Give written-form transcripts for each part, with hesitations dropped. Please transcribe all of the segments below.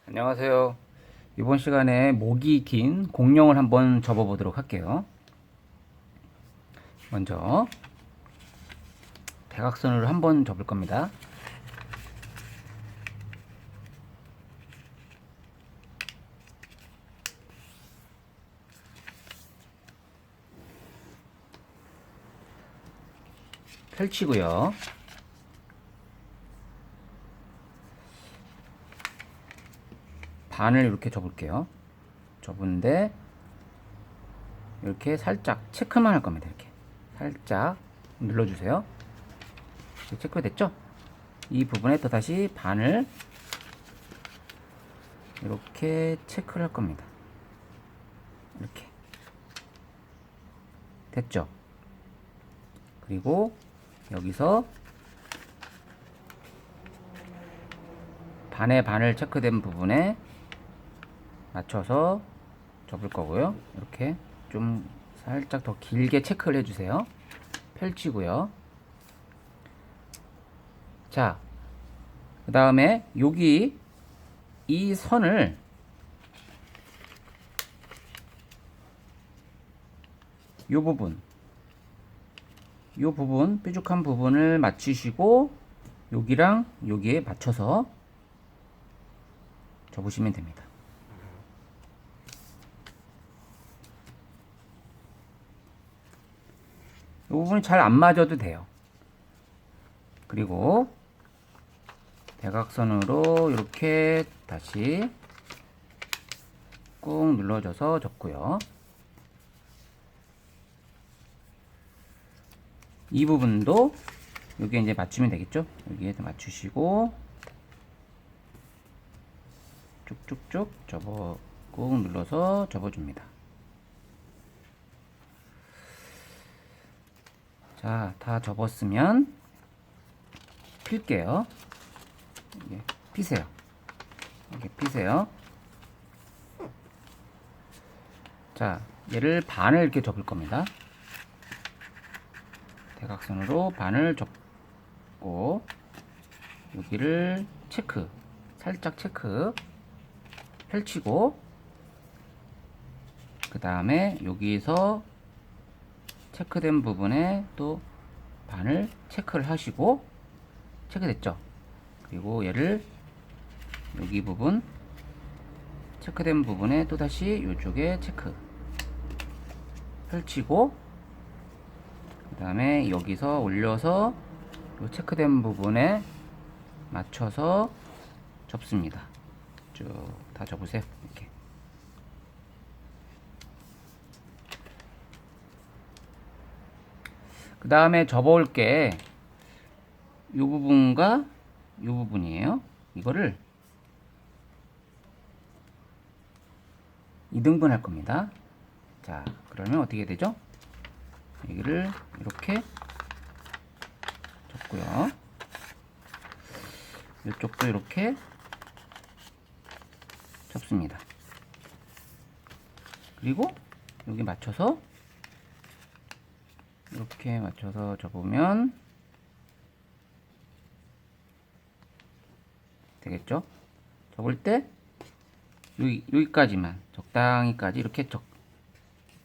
안녕하세요. 이번 시간에 목이 긴 공룡을 한번 접어 보도록 할게요. 먼저 대각선으로 한번 접을 겁니다. 펼치고요. 반을 이렇게 접을게요. 접은데 이렇게 살짝 체크만 할 겁니다. 이렇게 살짝 눌러주세요. 체크가 됐죠? 이 부분에 또 다시 반을 이렇게 체크를 할 겁니다. 이렇게 됐죠? 그리고 여기서 반의 반을 체크된 부분에 맞춰서 접을 거고요. 이렇게 좀 살짝 더 길게 체크를 해주세요. 펼치고요. 자, 그 다음에 여기 이 선을 요 부분 뾰족한 부분을 맞추시고 여기랑 여기에 맞춰서 접으시면 됩니다. 이 부분이 잘 안 맞아도 돼요. 그리고 대각선으로 이렇게 다시 꾹 눌러줘서 접고요. 이 부분도 여기에 이제 맞추면 되겠죠? 여기에 맞추시고 쭉쭉쭉 접어 꾹 눌러서 접어줍니다. 자, 다 접었으면 필게요. 피세요. 이렇게 피세요. 자, 얘를 반을 이렇게 접을 겁니다. 대각선으로 반을 접고 여기를 체크, 살짝 체크 펼치고 그 다음에 여기서 체크된 부분에 또 반을 체크를 하시고 체크됐죠? 그리고 얘를 여기 부분 체크된 부분에 또다시 이쪽에 체크 펼치고 그 다음에 여기서 올려서 이 체크된 부분에 맞춰서 접습니다. 쭉 다 접으세요. 이렇게. 그 다음에 접어올 게 이 부분과 이 부분이에요. 이거를 2등분 할 겁니다. 자, 그러면 어떻게 되죠? 여기를 이렇게 접고요. 이쪽도 이렇게 접습니다. 그리고 여기 맞춰서 이렇게 맞춰서 접으면 되겠죠? 접을 때 여기까지만 적당히까지 이렇게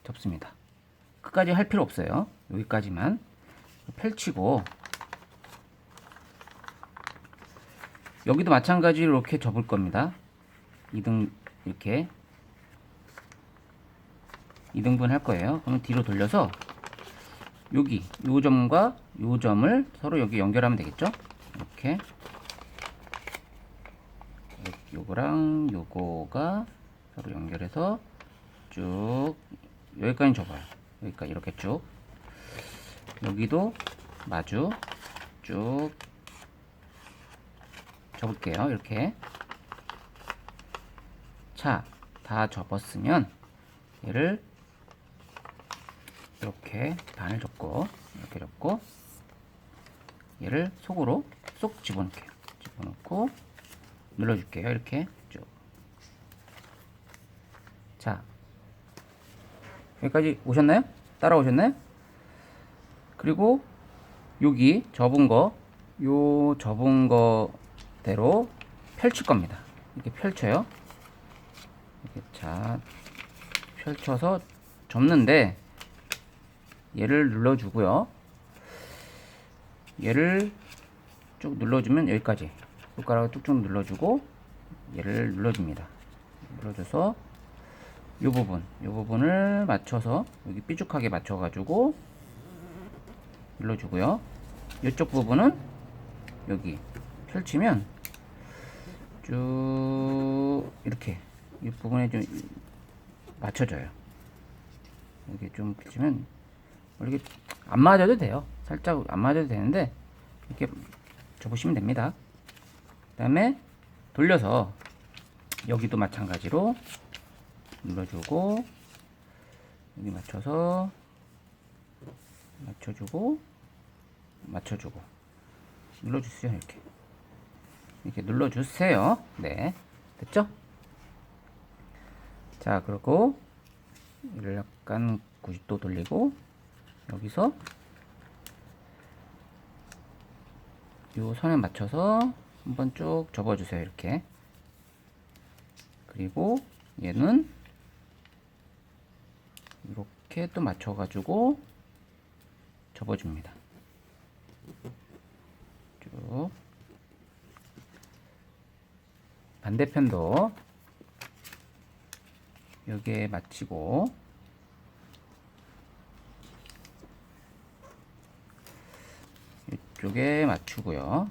접습니다. 끝까지 할 필요 없어요. 여기까지만 펼치고 여기도 마찬가지로 이렇게 접을 겁니다. 2등 이렇게 2등분 할 거예요. 그러면 뒤로 돌려서 여기 요 점과 요 점을 서로 여기 연결하면 되겠죠? 이렇게 요거랑 요거가 서로 연결해서 쭉 여기까지 접어요. 여기까지 이렇게 쭉 여기도 마주 쭉 접을게요. 이렇게 자, 다 접었으면 얘를 이렇게 반을 접고 이렇게 접고 얘를 속으로 쏙 집어넣을게요. 집어넣고 눌러줄게요. 이렇게 쭉. 자, 여기까지 오셨나요? 따라오셨나요? 그리고 여기 접은 거, 요 접은 거대로 펼칠 겁니다. 이렇게 펼쳐요. 이렇게 자 펼쳐서 접는데 얘를 눌러주고요. 얘를 쭉 눌러주면 여기까지 손가락을 뚝뚝 눌러주고 얘를 눌러줍니다. 눌러줘서 이 부분을 맞춰서 여기 삐죽하게 맞춰가지고 눌러주고요. 이쪽 부분은 여기 펼치면 쭉 이렇게 이 부분에 좀 맞춰져요. 이렇게 좀 펼치면 이렇게 안 맞아도 돼요. 살짝 안 맞아도 되는데 이렇게 접으시면 됩니다. 그 다음에 돌려서 여기도 마찬가지로 눌러주고 여기 맞춰서 맞춰주고 눌러주세요. 이렇게 눌러주세요. 네, 됐죠? 자, 그리고 이를 약간 90도 돌리고 여기서 요 선에 맞춰서 한번 쭉 접어주세요. 이렇게. 그리고 얘는 이렇게 또 맞춰가지고 접어줍니다. 쭉. 반대편도 여기에 맞추고 이쪽에 맞추고요.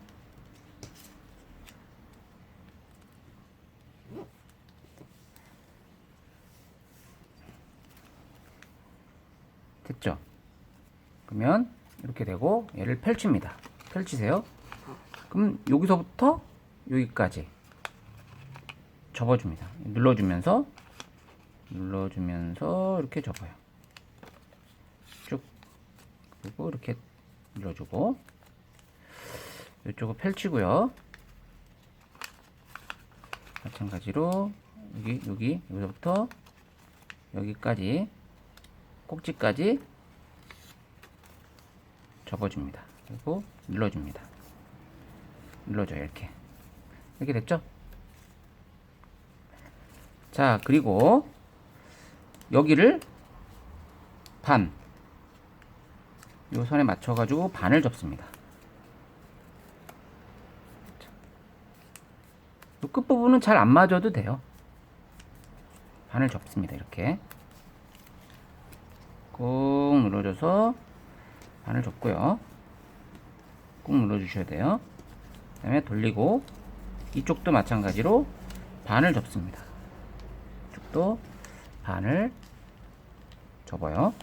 됐죠? 그러면 이렇게 되고 얘를 펼칩니다. 펼치세요. 그럼 여기서부터 여기까지 접어줍니다. 눌러주면서 이렇게 접어요. 쭉. 그리고 이렇게 눌러주고 이쪽을 펼치고요. 마찬가지로 여기서부터 여기까지 꼭지까지 접어줍니다. 그리고 눌러줍니다. 눌러줘요. 이렇게 됐죠? 자, 그리고 여기를 요 선에 맞춰가지고 반을 접습니다. 요 끝부분은 잘 안 맞아도 돼요. 반을 접습니다. 이렇게 꾹 눌러줘서 반을 접고요. 꾹 눌러주셔야 돼요. 그 다음에 돌리고 이쪽도 마찬가지로 반을 접습니다. 이쪽도 반을 접어요.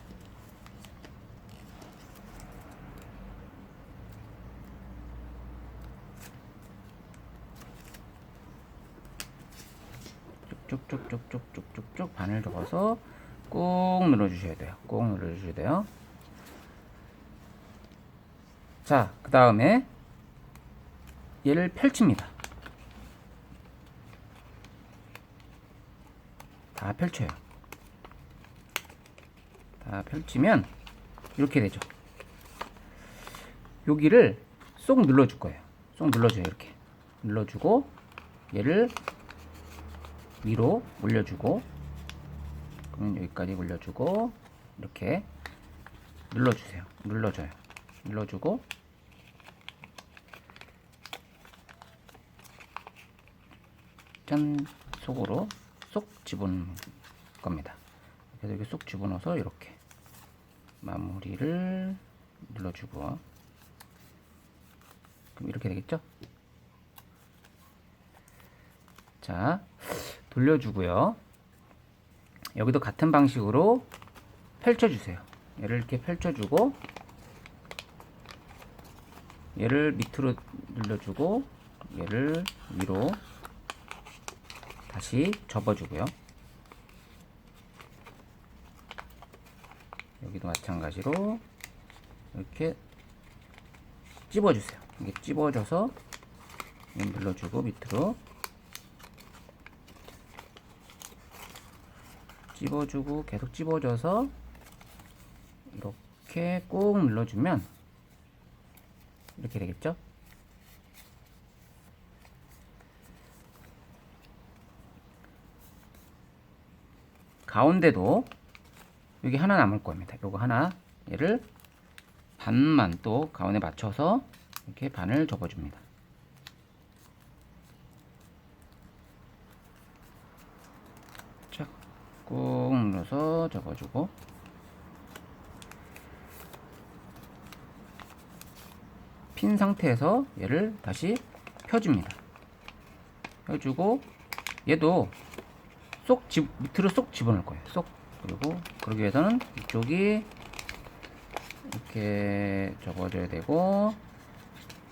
쭉쭉쭉쭉쭉쭉쭉 반을 접어서 꾹 눌러주셔야 돼요. 꾹 눌러주셔야 돼요. 자, 그 다음에 얘를 펼칩니다. 다 펼쳐요. 다 펼치면 이렇게 되죠. 여기를 쏙 눌러줄 거예요. 쏙 눌러줘요. 이렇게 눌러주고 얘를 위로 올려주고 그러면 여기까지 올려주고 이렇게 눌러주세요. 눌러줘요. 눌러주고 짠 속으로 쏙 집어넣는 겁니다. 그래서 여기 쏙 집어넣어서 이렇게 마무리를 눌러주고 그럼 이렇게 되겠죠? 자, 돌려주고요. 여기도 같은 방식으로 펼쳐주세요. 얘를 이렇게 펼쳐주고 얘를 밑으로 눌러주고 얘를 위로 다시 접어주고요. 여기도 마찬가지로 이렇게 찝어주세요. 이게 찝어줘서 눌러주고 밑으로 찝어주고 계속 찝어줘서 이렇게 꾹 눌러주면 이렇게 되겠죠? 가운데도 여기 하나 남을 겁니다. 요거 하나, 얘를 반만 또 가운데 맞춰서 이렇게 반을 접어줍니다. 자, 꾹 눌러서 접어주고, 핀 상태에서 얘를 다시 펴줍니다. 펴주고, 얘도 밑으로 쏙 집어넣을 거예요. 쏙. 그리고 그러기 위해서는 이쪽이 이렇게 접어줘야 되고,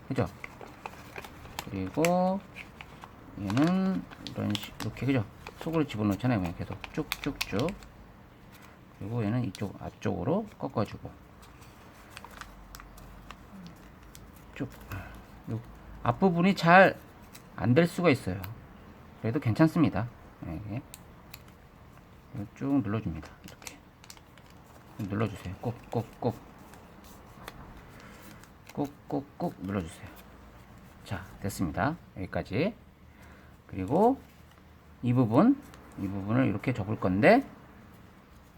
그죠? 그리고 얘는 이렇게, 그죠? 속으로 집어넣잖아요. 그냥 계속 쭉쭉쭉. 그리고 얘는 이쪽 앞쪽으로 꺾어주고, 쭉. 앞부분이 잘 안 될 수가 있어요. 그래도 괜찮습니다. 네. 쭉 눌러줍니다. 이렇게 눌러주세요. 꾹꾹꾹 눌러주세요. 자, 됐습니다. 여기까지. 그리고 이 부분을 이렇게 접을 건데,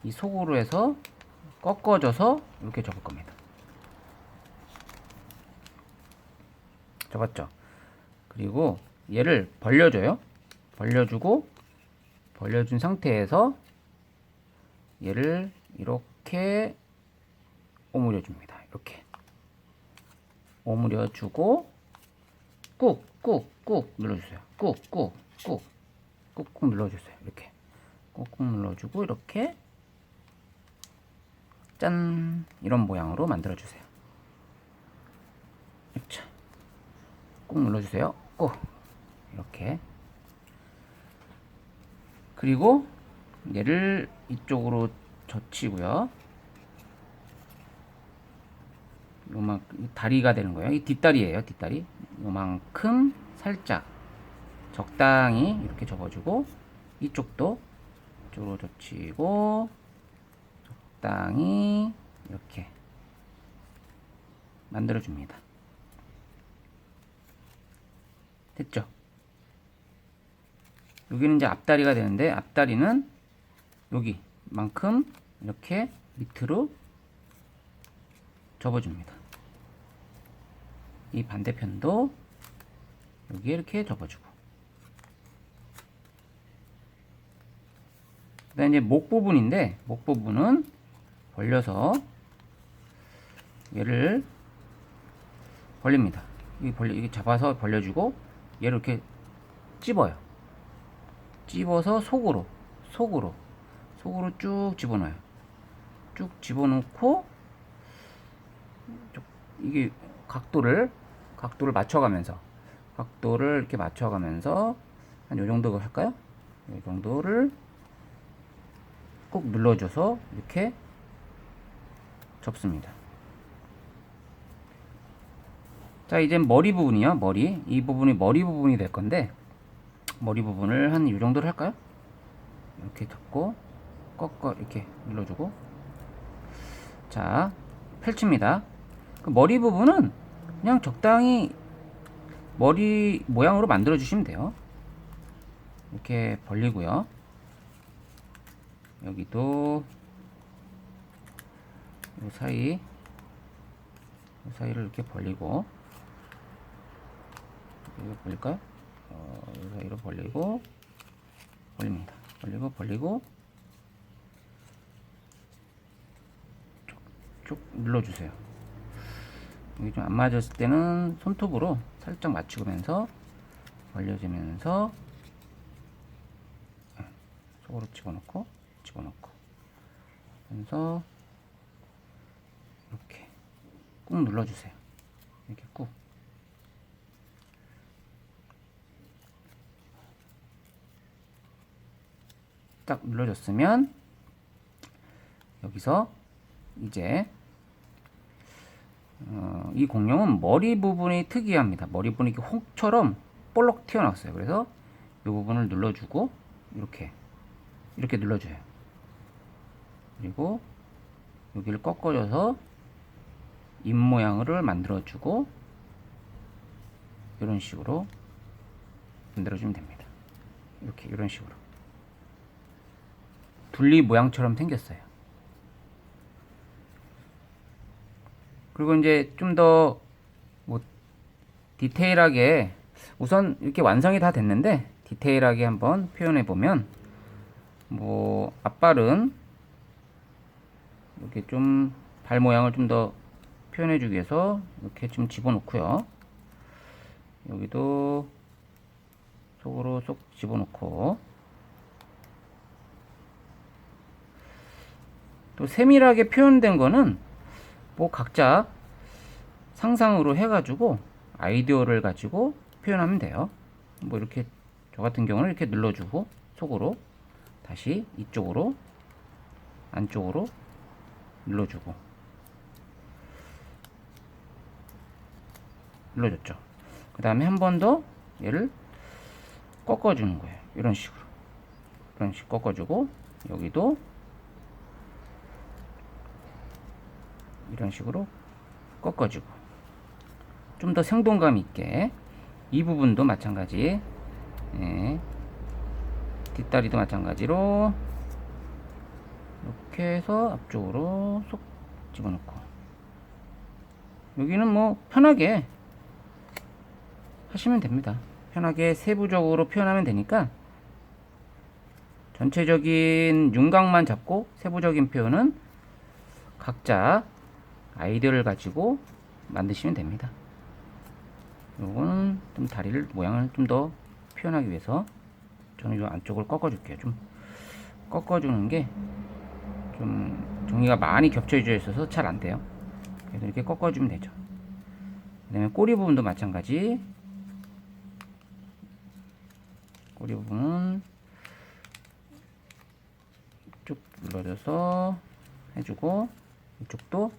이 속으로 해서 꺾어져서 이렇게 접을 겁니다. 접었죠? 그리고 얘를 벌려줘요. 벌려주고, 벌려준 상태에서 얘를 이렇게 오므려 줍니다. 이렇게 오므려 주고, 꾹꾹꾹 눌러주세요. 꾹꾹꾹 눌러주세요. 이렇게 꾹꾹 눌러주고, 이렇게 짠, 이런 모양으로 만들어 주세요. 꾹 눌러주세요. 꾹, 이렇게. 그리고 얘를 이쪽으로 젖히고요. 요만큼 다리가 되는 거예요. 이 뒷다리예요. 뒷다리. 요만큼 살짝 적당히 이렇게 접어주고, 이쪽도 이쪽으로 젖히고, 적당히 이렇게 만들어줍니다. 됐죠? 여기는 이제 앞다리가 되는데, 앞다리는 여기만큼 이렇게 밑으로 접어줍니다. 이 반대편도 여기에 이렇게 접어주고, 그 다음에 이제 목 부분인데, 목 부분은 벌려서 얘를 벌립니다. 이게 잡아서 벌려주고, 얘를 이렇게 찝어요. 찝어서 속으로 쭉 집어넣어요. 쭉 집어넣고, 이게 각도를 맞춰가면서, 각도를 이렇게 맞춰가면서 한 요 정도 할까요? 이 정도를 꼭 눌러줘서 이렇게 접습니다. 자, 이제 머리 부분이요. 이 부분이 머리 부분이 될 건데, 머리 부분을 한 이 정도로 할까요? 이렇게 잡고 꺾어 이렇게 눌러주고, 자, 펼칩니다. 그 머리 부분은 그냥 적당히 머리 모양으로 만들어 주시면 돼요. 이렇게 벌리고요. 여기도 이 사이를 이렇게 벌리고, 이거 벌릴까요? 이 사이로 벌리고, 벌립니다. 벌리고 쭉 눌러주세요. 여기 좀 안 맞았을 때는 손톱으로 살짝 맞추면서 벌려주면서 속으로 집어넣고 그래서 이렇게 꾹 눌러주세요. 이렇게 꾹. 딱 눌러줬으면 여기서 이제 이 공룡은 머리 부분이 특이합니다. 머리 부분이 이렇게 혹처럼 볼록 튀어나왔어요. 그래서 이 부분을 눌러주고 이렇게 눌러줘요. 그리고 여기를 꺾어줘서 입 모양을 만들어주고, 이런 식으로 만들어주면 됩니다. 이런 식으로. 둘리 모양처럼 생겼어요. 그리고 이제 좀 더 뭐 디테일하게, 우선 이렇게 완성이 다 됐는데 디테일하게 한번 표현해 보면, 뭐 앞발은 이렇게 좀 발 모양을 좀 더 표현해 주기 위해서 이렇게 좀 집어넣고요. 여기도 속으로 쏙 집어넣고, 또 세밀하게 표현된 거는 뭐 각자 상상으로 해가지고 아이디어를 가지고 표현하면 돼요. 뭐 이렇게 저 같은 경우는 이렇게 눌러주고 속으로 다시 이쪽으로 안쪽으로 눌러주고 눌러줬죠. 그 다음에 한 번 더 얘를 꺾어주는 거예요. 이런 식으로 꺾어주고, 여기도 이런 식으로 꺾어주고, 좀 더 생동감 있게 이 부분도 마찬가지, 예, 뒷다리도 마찬가지로 이렇게 해서 앞쪽으로 쏙 집어넣고, 여기는 뭐 편하게 하시면 됩니다. 편하게 세부적으로 표현하면 되니까 전체적인 윤곽만 잡고 세부적인 표현은 각자 아이디어를 가지고 만드시면 됩니다. 요거는 좀 다리를 모양을 좀 더 표현하기 위해서 저는 이 안쪽을 꺾어 줄게요. 좀 꺾어 주는 게 좀 종이가 많이 겹쳐져 있어서 잘 안 돼요. 그래서 이렇게 꺾어 주면 되죠. 그다음에 꼬리 부분도 마찬가지. 꼬리 부분은 쭉 눌러줘서 해주고, 이쪽도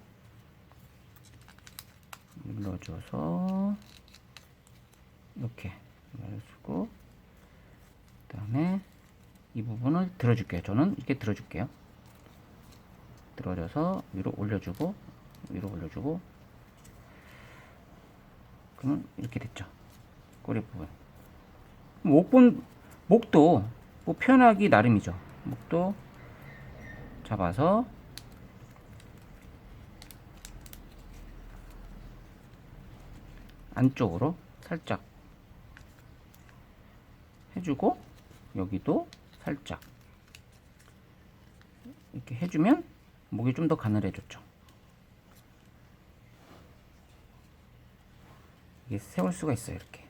눌러줘서 이렇게 눌러주고, 그 다음에 이 부분을 들어줄게요. 저는 이렇게 들어줄게요. 들어줘서 위로 올려주고, 위로 올려주고, 그러면 이렇게 됐죠. 꼬리 부분. 목도 뭐 표현하기 나름이죠. 목도 잡아서 안쪽으로 살짝 해주고, 여기도 살짝 이렇게 해주면 목이 좀 더 가늘해졌죠. 이게 세울 수가 있어요. 이렇게.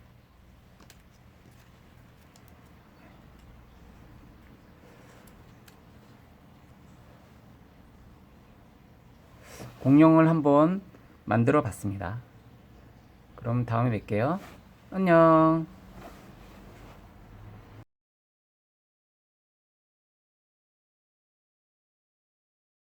공룡을 한번 만들어 봤습니다. 그럼 다음에 뵐게요. 안녕.